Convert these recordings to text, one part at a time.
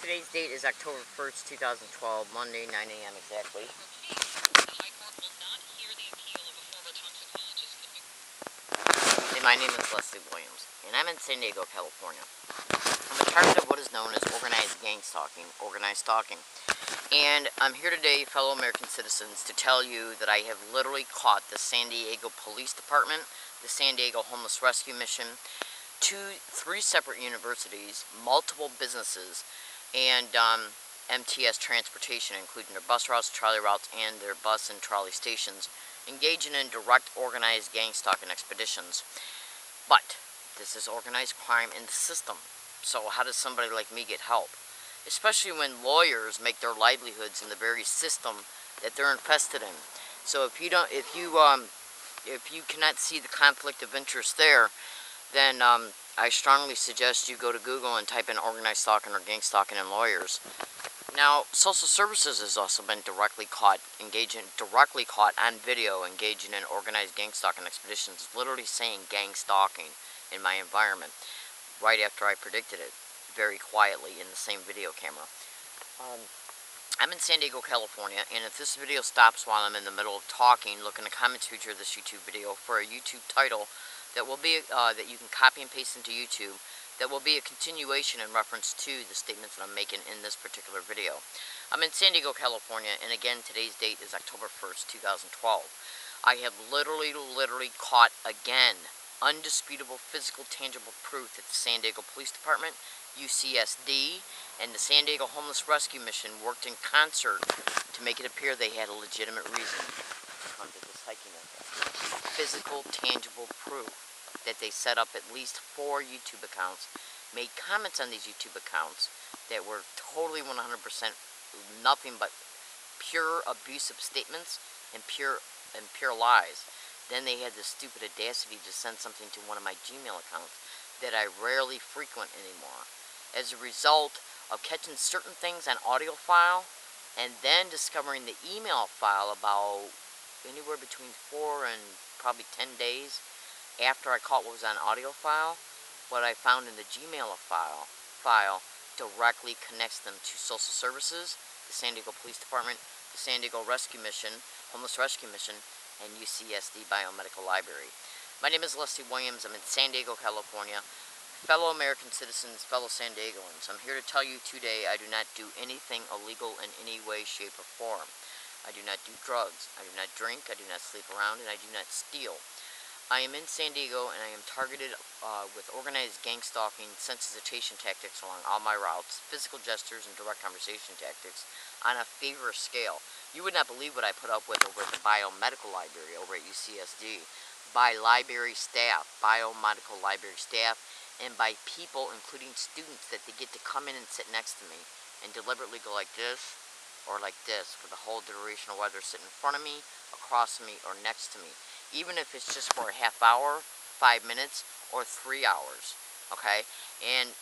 Today's date is October 1st, 2012, Monday, 9 a.m. exactly. And my name is Leslie Williams, and I'm in San Diego, California. I'm a target of what is known as organized gang stalking, organized stalking. And I'm here today, fellow American citizens, to tell you that I have literally caught the San Diego Police Department, the San Diego Homeless Rescue Mission, three separate universities, multiple businesses, and MTS transportation, including their bus routes, trolley routes, and their bus and trolley stations, engaging in direct organized gang stalking expeditions. But this is organized crime in the system. So how does somebody like me get help? Especially when lawyers make their livelihoods in the very system that they're infested in. So if you cannot see the conflict of interest there, then I strongly suggest you go to Google and type in organized stalking or gang stalking and lawyers. Now, Social Services has also been directly caught on video engaging in organized gang stalking expeditions, literally saying gang stalking in my environment, right after I predicted it, very quietly in the same video camera. I'm in San Diego, California, and if this video stops while I'm in the middle of talking, look in the comments feature of this YouTube video for a YouTube title that will be that you can copy and paste into YouTube. That will be a continuation in reference to the statements that I'm making in this particular video. I'm in San Diego, California, and again, today's date is October 1st, 2012. I have literally caught, again, undisputable physical tangible proof that the San Diego Police Department, UCSD, and the San Diego Homeless Rescue Mission worked in concert to make it appear they had a legitimate reason to come to this hiking event. Physical, tangible proof that they set up at least 4 YouTube accounts, made comments on these YouTube accounts that were totally 100% nothing but pure abusive statements and pure lies. Then they had the stupid audacity to send something to one of my Gmail accounts that I rarely frequent anymore. As a result of catching certain things on audio file and then discovering the email file about anywhere between 4 and probably 10 days after I caught what was on audio file, what I found in the Gmail file directly connects them to Social Services, the San Diego Police Department, the San Diego Rescue Mission, Homeless Rescue Mission, and UCSD Biomedical Library. My name is Leslie Williams. I'm in San Diego, California. Fellow American citizens, fellow San Diegoans, I'm here to tell you today I do not do anything illegal in any way, shape, or form. I do not do drugs. I do not drink. I do not sleep around, and I do not steal. I am in San Diego, and I am targeted with organized gang stalking, sensitization tactics along all my routes, physical gestures, and direct conversation tactics on a favor scale. You would not believe what I put up with over at the Biomedical Library over at UCSD, by library staff, biomedical library staff, and by people, including students, that they get to come in and sit next to me and deliberately go like this or like this for the whole duration of whether sitting in front of me, across from me, or next to me. Even if it's just for a half hour, 5 minutes, or 3 hours, okay? And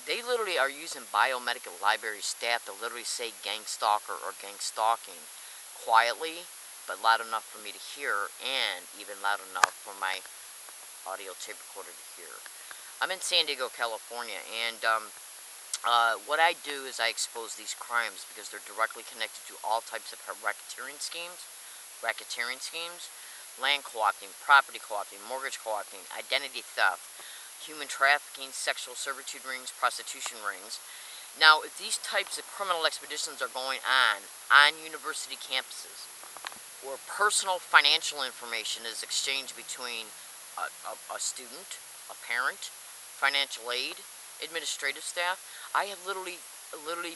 they literally are using biomedical library staff to literally say gang stalker or gang stalking quietly, but loud enough for me to hear, and even loud enough for my audio tape recorder to hear. I'm in San Diego, California, and what I do is I expose these crimes because they're directly connected to all types of racketeering schemes, land co-opting, property co-opting, mortgage co-opting, identity theft, human trafficking, sexual servitude rings, prostitution rings. Now, if these types of criminal expeditions are going on university campuses, where personal financial information is exchanged between a student, a parent, financial aid, administrative staff, I have literally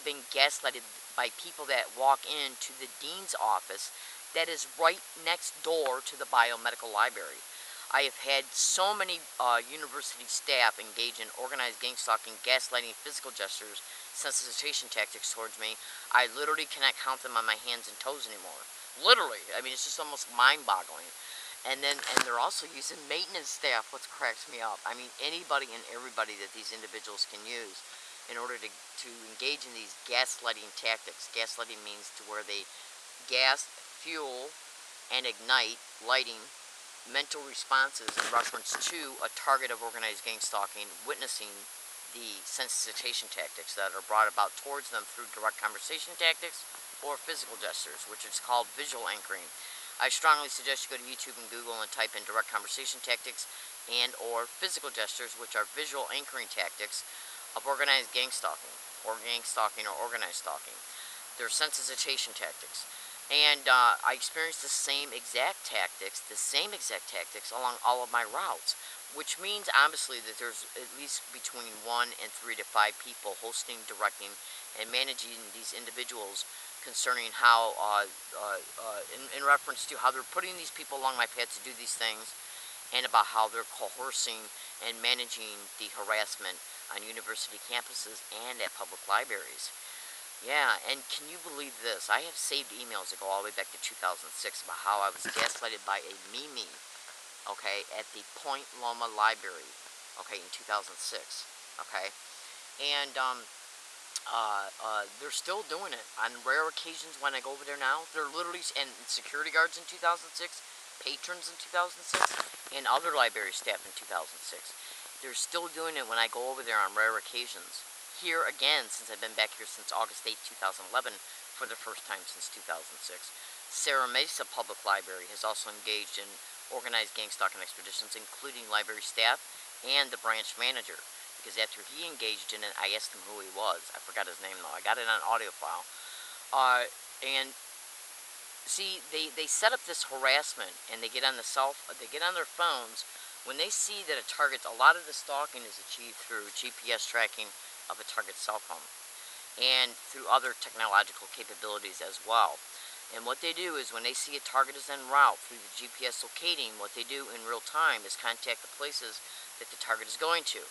been gaslighted by people that walk into the dean's office that is right next door to the biomedical library. I have had so many university staff engage in organized gang stalking, gaslighting, physical gestures, sensitization tactics towards me. I literally cannot count them on my hands and toes anymore. Literally. I mean, it's just almost mind-boggling. And they're also using maintenance staff, which cracks me up. I mean, anybody and everybody that these individuals can use in order to engage in these gaslighting tactics. Gaslighting means to where they gas, fuel, and ignite lighting mental responses in reference to a target of organized gang stalking, witnessing the sensitization tactics that are brought about towards them through direct conversation tactics or physical gestures, which is called visual anchoring. I strongly suggest you go to YouTube and Google and type in direct conversation tactics and or physical gestures, which are visual anchoring tactics of organized gang stalking or organized stalking. They're sensitization tactics. And I experienced the same exact tactics along all of my routes, which means obviously that there's at least between 1 and 3 to 5 people hosting, directing, and managing these individuals concerning how, in reference to how they're putting these people along my path to do these things, and about how they're coercing and managing the harassment on university campuses and at public libraries. Yeah, and can you believe this? I have saved emails that go all the way back to 2006 about how I was gaslighted by a Mimi, okay, at the Point Loma Library, okay, in 2006, okay? And, they're still doing it. On rare occasions when I go over there now, they're literally, and security guards in 2006, patrons in 2006, and other library staff in 2006. They're still doing it when I go over there on rare occasions. Here again, since I've been back here since August 8, 2011, for the first time since 2006. Sarah Mesa Public Library has also engaged in organized gang stalking expeditions, including library staff and the branch manager. Because after he engaged in it, I asked him who he was. I forgot his name though. I got it on audio file. And see, they set up this harassment, and they get on their phones. When they see that a target's, a lot of the stalking is achieved through GPS tracking of a target's cell phone, and through other technological capabilities as well. And what they do is when they see a target is en route through the GPS locating, what they do in real time is contact the places that the target is going to.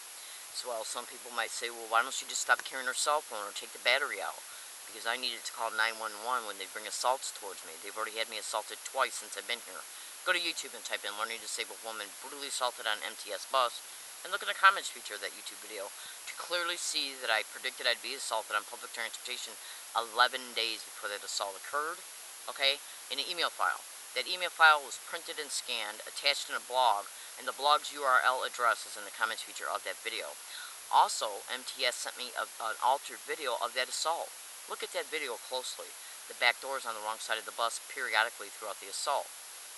So while some people might say, well, why don't you just stop carrying her cell phone or take the battery out? Because I needed to call 911 when they bring assaults towards me. They've already had me assaulted twice since I've been here. Go to YouTube and type in "Learning Disabled Woman Brutally Assaulted on MTS Bus," and look at the comments feature of that YouTube video to clearly see that I predicted I'd be assaulted on public transportation 11 days before that assault occurred, okay, in an email file. That email file was printed and scanned, attached in a blog, and the blog's URL address is in the comments feature of that video. Also, MTS sent me an altered video of that assault. Look at that video closely. The back door is on the wrong side of the bus periodically throughout the assault.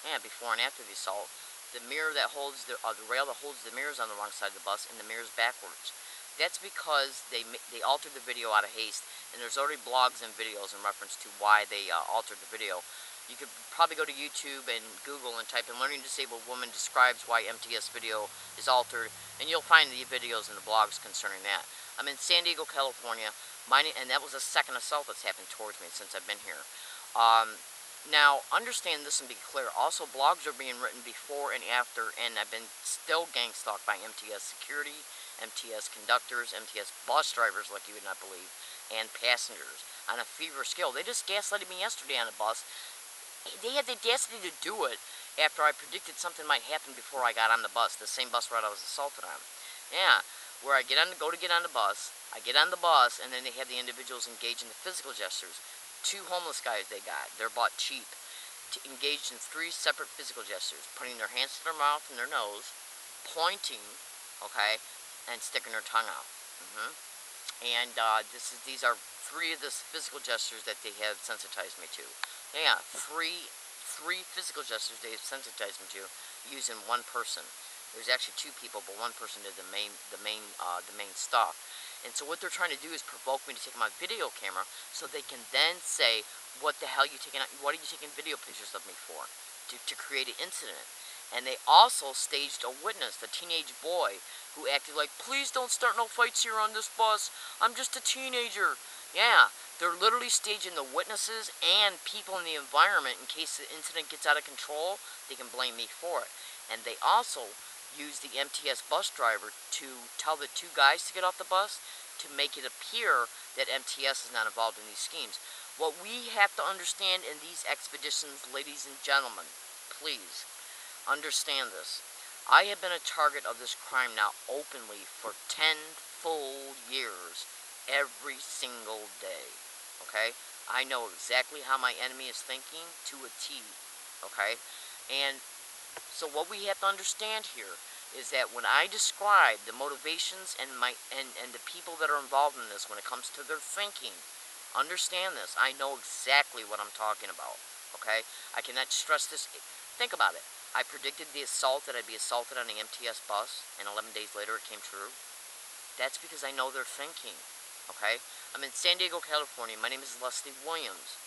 And before and after the assault, the mirror that holds the rail that holds the mirrors on the wrong side of the bus, and the mirrors backwards. That's because they altered the video out of haste, and there's already blogs and videos in reference to why they altered the video. You could probably go to YouTube and Google and type in "Learning Disabled Woman Describes Why MTS Video is Altered," and you'll find the videos and the blogs concerning that. I'm in San Diego, California, and that was the second assault that's happened towards me since I've been here. Now, understand this and be clear. Also, blogs are being written before and after, and I've been still gang stalked by MTS security, MTS conductors, MTS bus drivers, like you would not believe, and passengers on a fever scale. They just gaslighted me yesterday on a bus. They had the audacity to do it after I predicted something might happen before I got on the bus, the same bus route I was assaulted on. Yeah, where I go to get on the bus, I get on the bus, and then they have the individuals engage in the physical gestures. 2 homeless guys they're bought cheap, engaged in 3 separate physical gestures, putting their hands to their mouth and their nose, pointing, okay, and sticking their tongue out. And these are 3 of the physical gestures that they have sensitized me to. Yeah, three physical gestures they have sensitized me to using one person. There's actually 2 people, but one person did the main stuff. And so what they're trying to do is provoke me to take my video camera, so they can then say, what the hell are you taking video pictures of me for? To create an incident. And they also staged a witness, a teenage boy, who acted like, "Please don't start no fights here on this bus. I'm just a teenager." Yeah, they're literally staging the witnesses and people in the environment in case the incident gets out of control. They can blame me for it. And they also use the MTS bus driver to tell the 2 guys to get off the bus, to make it appear that MTS is not involved in these schemes. What we have to understand in these expeditions, ladies and gentlemen, please understand this. I have been a target of this crime now openly for 10 full years, every single day, okay? I know exactly how my enemy is thinking to a T, okay? And so what we have to understand here is that when I describe the motivations and the people that are involved in this when it comes to their thinking, understand this. I know exactly what I'm talking about. Okay? I cannot stress this. Think about it. I predicted the assault, that I'd be assaulted on the MTS bus, and 11 days later it came true. That's because I know their thinking. Okay? I'm in San Diego, California. My name is Leslie Williams.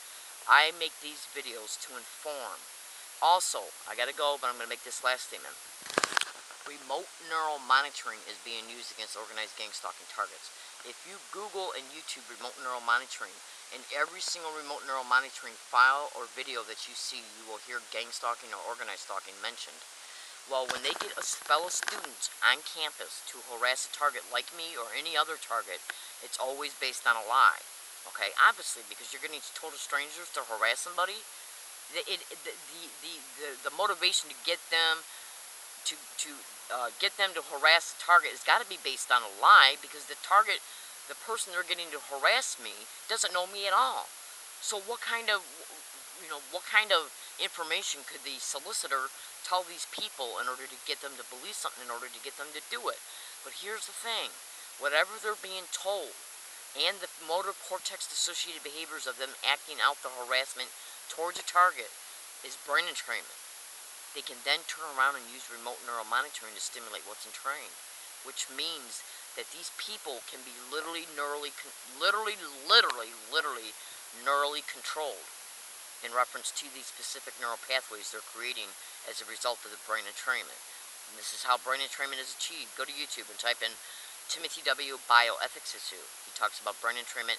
I make these videos to inform. Also, I gotta go, but I'm gonna make this last statement. Remote neural monitoring is being used against organized gang stalking targets. If you Google and YouTube remote neural monitoring, in every single remote neural monitoring file or video that you see, you will hear gang stalking or organized stalking mentioned. Well, when they get fellow students on campus to harass a target like me or any other target, it's always based on a lie. Okay, obviously, because you're getting total strangers to harass somebody, the motivation to get them to harass the target has got to be based on a lie, because the target, the person they're getting to harass me, doesn't know me at all. So what kind of, what kind of information could the solicitor tell these people in order to get them to believe something, in order to get them to do it? But here's the thing, whatever they're being told, and the motor cortex associated behaviors of them acting out the harassment towards a target is brain entrainment. They can then turn around and use remote neural monitoring to stimulate what's entrained, which means that these people can be literally neurally controlled in reference to these specific neural pathways they're creating as a result of the brain entrainment. And this is how brain entrainment is achieved. Go to YouTube and type in Timothy W. Bioethics Issue. He talks about brain entrainment